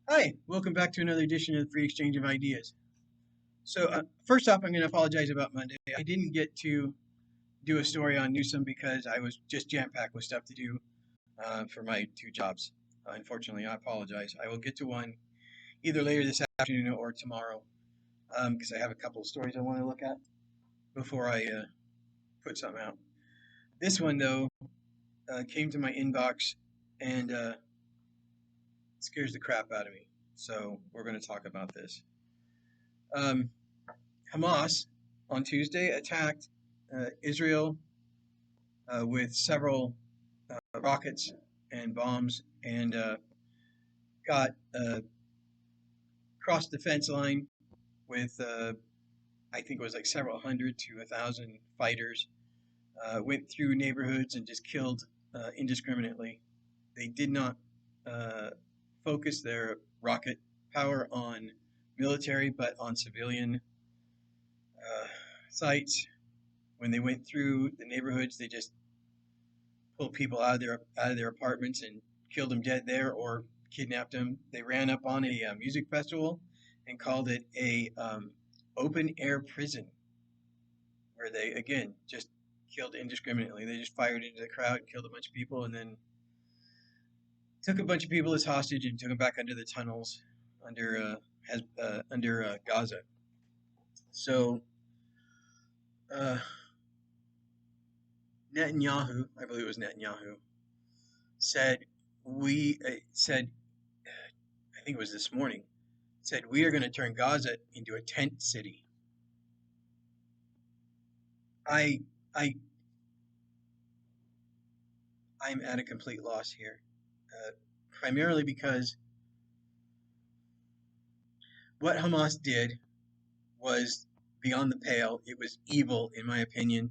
Hi, welcome back to another edition of the Free Exchange of Ideas. First off, I'm going to apologize about Monday. I didn't get to do a story on Newsom because I was just jam-packed with stuff to do for my two jobs. Unfortunately, I apologize. I will get to one either later this afternoon or tomorrow because I have a couple of stories I want to look at before I put something out. This one, though, came to my inbox and scares the crap out of me. So we're going to talk about this. Um, Hamas on Tuesday attacked Israel with several rockets and bombs and got crossed the fence line with, I think it was like several hundred to 1,000 fighters, went through neighborhoods and just killed indiscriminately. They did not uh, focus their rocket power on military, but on civilian sites. When they went through the neighborhoods, they just pulled people out of their apartments and killed them dead there or kidnapped them. They ran up on a music festival and called it a open air prison, where they again just killed indiscriminately. They just fired into the crowd, killed a bunch of people, and then took a bunch of people as hostage and took them back under the tunnels under Gaza. So uh, Netanyahu, I believe it was Netanyahu, said we said I think it was this morning, said we are going to turn Gaza into a tent city. I I I'm at a complete loss here, primarily because what Hamas did was beyond the pale. It was evil, in my opinion.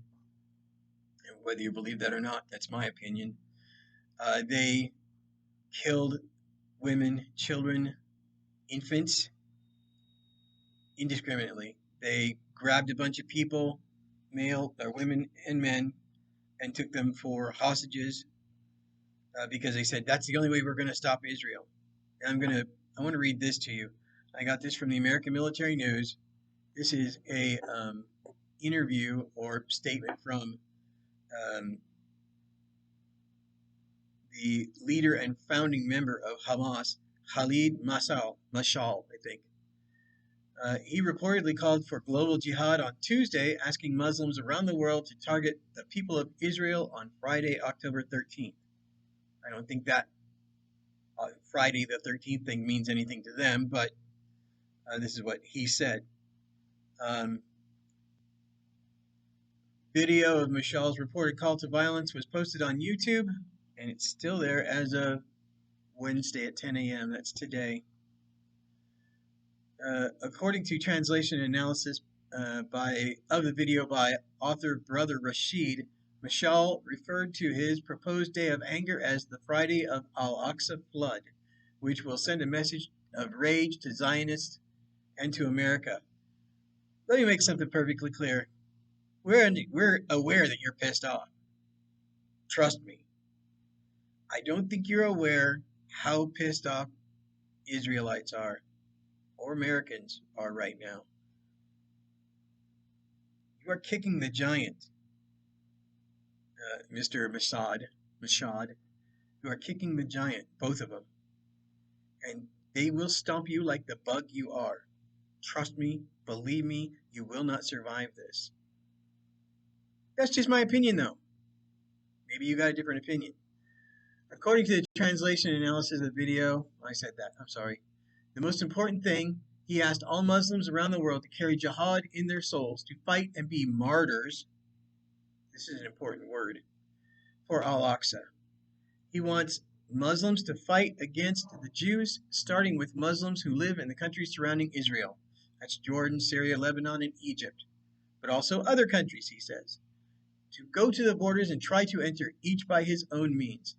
And whether you believe that or not, that's my opinion. They killed women, children, infants indiscriminately. They grabbed a bunch of people, male or women and men, and took them for hostages because they said that's the only way we're going to stop Israel. And I want to read this to you. I got this from the American Military News. This is a interview or statement from um, the leader and founding member of Hamas, Khalid Mashal, I think. He reportedly called for global jihad on Tuesday, asking Muslims around the world to target the people of Israel on Friday, October 13th. I don't think that Friday the 13th thing means anything to them, but this is what he said. Um, Video of Mashal's reported call to violence was posted on YouTube, and it's still there as of Wednesday at 10 a.m. That's today. According to translation analysis of the video by author Brother Rashid, Mashal referred to his proposed day of anger as the Friday of Al-Aqsa flood, which will send a message of rage to Zionists and to America. Let me make something perfectly clear. We're aware that you're pissed off. Trust me. I don't think you're aware how pissed off Israelites are or Americans are right now. You are kicking the giant, Mr. Mashad. You are kicking the giant, both of them. And they will stomp you like the bug you are. Trust me, believe me, you will not survive this. That's just my opinion, though. Maybe you got a different opinion. According to the translation analysis of the video, I said that, I'm sorry. The most important thing, he asked all Muslims around the world to carry jihad in their souls, to fight and be martyrs. This is an important word for Al-Aqsa. He wants Muslims to fight against the Jews, starting with Muslims who live in the countries surrounding Israel. That's Jordan, Syria, Lebanon, and Egypt. But also other countries, he says. To go to the borders and try to enter, each by his own means.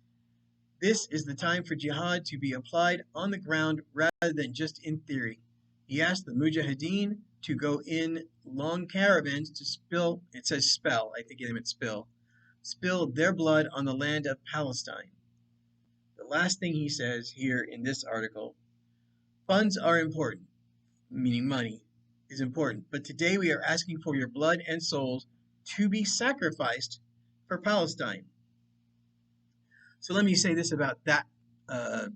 This is the time for jihad to be applied on the ground rather than just in theory. He asked the Mujahideen to go in long caravans to spill, it says spell, I think it meant spill their blood on the land of Palestine. The last thing he says here in this article, Funds are important, meaning money is important. But today we are asking for your blood and souls to be sacrificed for Palestine. So let me say this about that uh,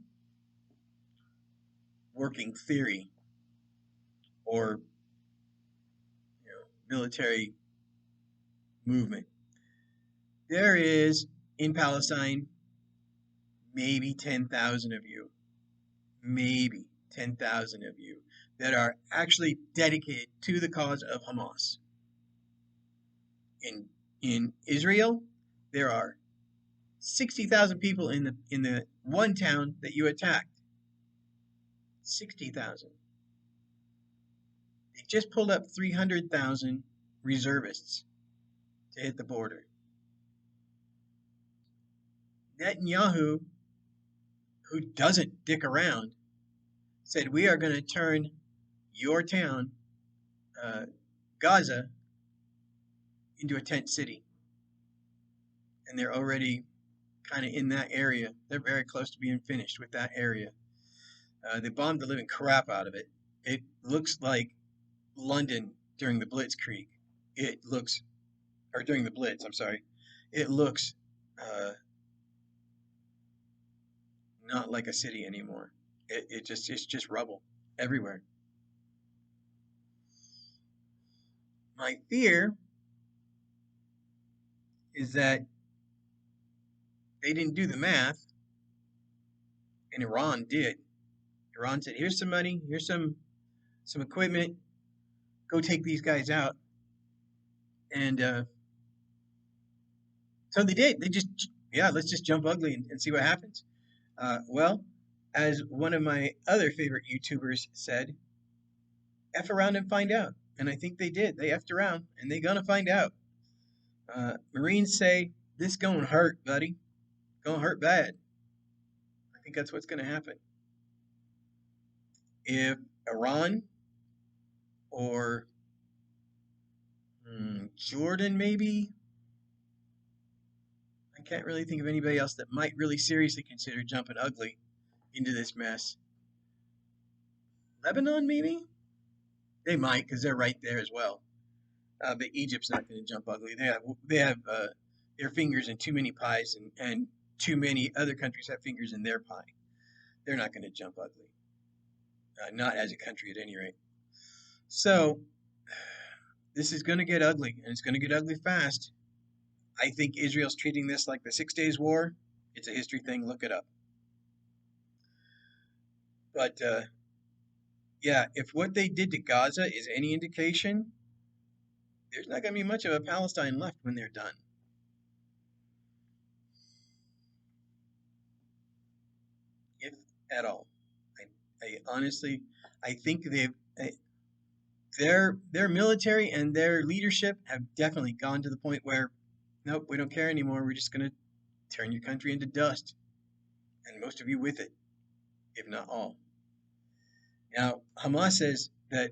working theory or military movement. There is in Palestine maybe 10,000 of you, maybe 10,000 of you that are actually dedicated to the cause of Hamas. In Israel, there are 60,000 people in the one town that you attacked. 60,000. They just pulled up 300,000 reservists to hit the border. Netanyahu, who doesn't dick around, said, we are going to turn your town, Gaza, into a tent city. And they're already kind of in that area. They're very close to being finished with that area. They bombed the living crap out of it. It looks like London during the Blitzkrieg. Or during the Blitz, I'm sorry. It looks not like a city anymore. It's just rubble everywhere. My fear is that they didn't do the math, and Iran did. Iran said, here's some money, here's some equipment, go take these guys out. And so they did. They just, let's just jump ugly and see what happens. Well, as one of my other favorite YouTubers said, F around and find out. And I think they did. They effed around, and they gonna find out. Marines say, this gonna hurt, buddy. Gonna hurt bad. I think that's what's gonna happen. If Iran or Jordan, maybe, I can't really think of anybody else that might really seriously consider jumping ugly into this mess. Lebanon, maybe? They might, because they're right there as well. But Egypt's not going to jump ugly. They have their fingers in too many pies, and too many other countries have fingers in their pie. They're not going to jump ugly. Not as a country, at any rate. So, this is going to get ugly, and it's going to get ugly fast. I think Israel's treating this like the 6 Days War. It's a history thing. Look it up. But, yeah, if what they did to Gaza is any indication, there's not going to be much of a Palestine left when they're done. If at all. I honestly, I think their military and their leadership have definitely gone to the point where, nope, we don't care anymore. We're just going to turn your country into dust, and most of you with it, if not all. Now, Hamas says that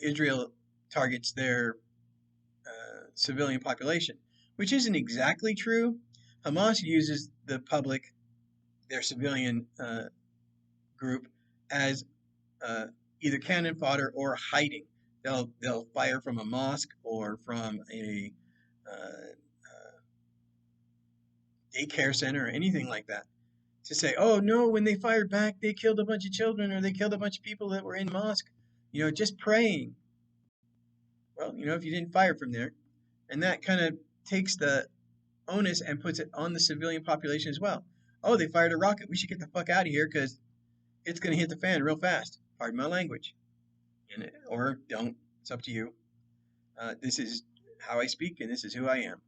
Israel targets their civilian population, which isn't exactly true. Hamas uses the public, their civilian group, as either cannon fodder or hiding. They'll fire from a mosque or from a daycare center or anything like that to say, oh no, when they fired back, they killed a bunch of children or they killed a bunch of people that were in mosque, just praying. Well, if you didn't fire from there, and that kind of takes the onus and puts it on the civilian population as well. Oh, they fired a rocket. We should get the fuck out of here because it's going to hit the fan real fast. Pardon my language. Or don't. It's up to you. This is how I speak, and this is who I am.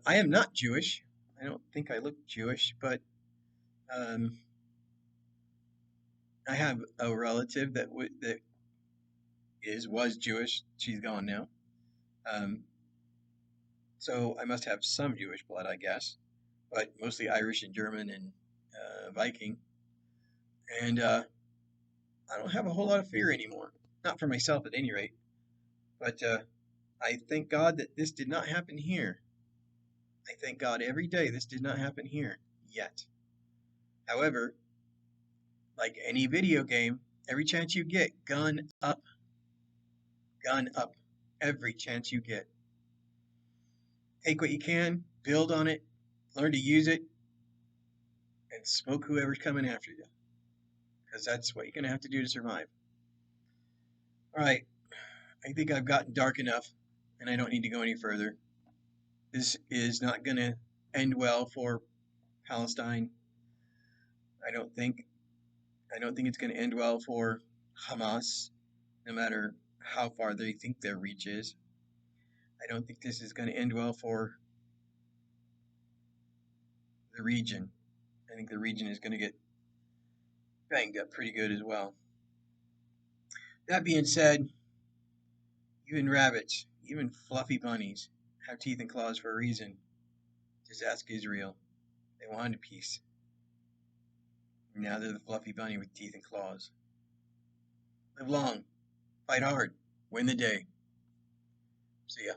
I am not Jewish. I don't think I look Jewish, but I have a relative that was Jewish. She's gone now. So I must have some Jewish blood, I guess, but mostly Irish and German and Viking. And I don't have a whole lot of fear anymore. Not for myself at any rate. But I thank God that this did not happen here. I thank God every day this did not happen here yet. However, Like any video game, every chance you get, gun up, every chance you get. Take what you can, build on it, learn to use it, and smoke whoever's coming after you. Because that's what you're going to have to do to survive. All right, I think I've gotten dark enough, and I don't need to go any further. This is not going to end well for Palestine. I don't think. I don't think it's going to end well for Hamas, no matter how far they think their reach is. I don't think this is going to end well for the region. I think the region is going to get banged up pretty good as well. That being said, even rabbits, even fluffy bunnies, have teeth and claws for a reason. Just ask Israel. They wanted peace. Now they're the fluffy bunny with teeth and claws. Live long, fight hard, win the day. See ya.